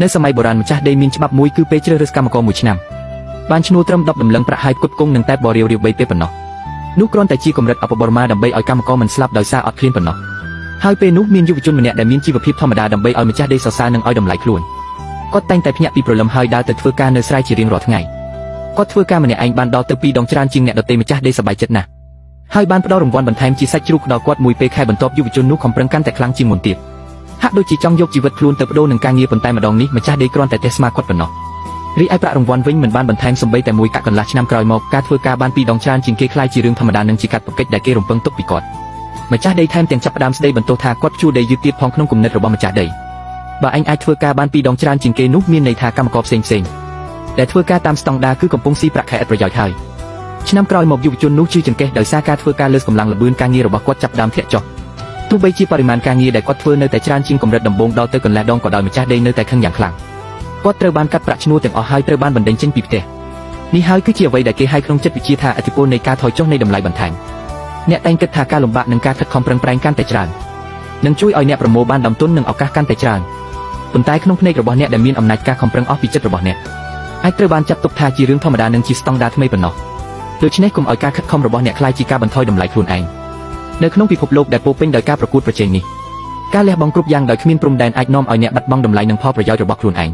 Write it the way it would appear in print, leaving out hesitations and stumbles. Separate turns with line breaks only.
នៅសម័យបុរាណម្ចាស់ដីមានច្បាប់មួយគឺពេលជ្រើសរើសកម្មករមួយឆ្នាំបានឈ្នួលត្រឹម10ដំឡឹងប្រាក់ហើយផ្គត់ផ្គង់នឹងតែបរិយារាវ3ពេលប៉ុណ្ណោះនោះគ្រាន់តែជាកម្រិតអបបរមាដើម្បីឲ្យកម្មករមិនស្លាប់ដោយសារអត់ឃ្លានប៉ុណ្ណោះហើយពេលនោះមានយុវជនម្នាក់ដែលមានជីវភាពធម្មតាដើម្បីឲ្យម្ចាស់ដីសរសើរនិងឲ្យតម្លៃខ្លួនគាត់តែងតែភ្ញាក់ពីព្រលឹមហើយដើរទៅធ្វើការនៅស្រែជារៀងរាល់ថ្ងៃគាត់ធ្វើការម្នាក់ឯងបានដល់ទៅ2ដងច្រើនជាងអ្នកដទៃម្ចាស់ដីសប្បាយចិត្តណាស់ហើយបានផ្ដល់រង្វាន់បន្ថែមជាសាច់ជ្រូកដល់គាត់មួយពេលខែបន្ទាប់យុវជននោះខំប្រឹងកាន់តែខ្លាំងជាងមុនទៀតហាក់ដូចជាចង់យកជីវិតខ្លួនទៅបដូរនឹងការងារប៉ុន្តែម្ដងនេះម្ចាស់ដីគ្រាន់តែទះស្មាគាត់ប៉ុណ្ណោះរីឯប្រាក់រង្វាន់វិញមិនបានបន្ថែមសូម្បីតែមួយកាក់កន្លះឆ្នាំក្រោយមកការធ្វើការបាន2ដងច្រើនជាងគេខ្លាយជារឿងធម្មតានិងជាកាត់ប្រកិច្ចដែលគេរំពឹងទុកពីគាត់ម្ចាស់ដីថែមទាំងចាប់ផ្ដើមស្ដីបន្ទោសថាគាត់ជួលដីយឺតទៀតផងក្នុងគំនិតរបស់ម្ចាស់ដីបើអញអាចធ្វើការបាន2ដងច្រើនជាងគេនោះមានន័យថាកម្មករផ្សេងដែលធ្វើការតាមស្តង់ដារគឺកំពុងស៊ីប្រាក់ខែឥតប្រយោជន៍ហើយឆ្នាំក្រោយមកយុវជននោះជឿចង្កេះដោយសារការធ្វើការលើសកម្លាំងល្បឿនការងាររបស់គាត់ចាប់ផ្ដើមធ្លាក់ចុះទោះបីជាបរិមាណការងារដែលគាត់ធ្វើនៅតែច្រើនជាងកម្រិតដំបូងដល់ទៅកន្លះដងក៏ដោយម្ចាស់ដីនៅតែខឹងយ៉ាងខ្លាំងគាត់ត្រូវបានកាត់ប្រាក់ឈ្នួលទាំងអស់ហើយត្រូវបានបណ្តេញចេញពីផ្ទះនេះហើយគឺជាអ្វីដែលគេហៅក្នុងចិត្តវិទ្យាថាឥទ្ធិពលនៃការថយចុះនៃតម្លៃបន្ថែមអ្នកតែងគិតថាការលំបាកនិងការខិតខំប្រឹងប្រែងកាន់តែច្រើននឹងជួយឲ្យអ្នកប្រមូលបានដំទុននិងឱកាសកាន់តែច្រើនប៉ុន្តែក្នុងភ្នែករបស់អ្នកដែលមានអំណាចការខំប្រឹងអស់ពីចិត្តរបស់អ្នកអាចត្រូវបានចាត់ទុកថាជារឿងធម្មតានិងជាស្តង់ដារថ្មីប៉ុណ្ណោះដូច្នេះកុំឲ្យការខិតខំរបស់អ្នកក្លាយជាការបន្ថយតម្លៃខ្លួនឯងនៅក្នុងពិភពលោកដែលពោពេញដោយការប្រកួតប្រជែងនេះការលះបង់គ្រប់យ៉ាងដោយគ្មានព្រំដែនអាចនាំឲ្យអ្នកបាត់បង់តម្លៃនិងផលប្រយោជន៍របស់ខ្លួនឯង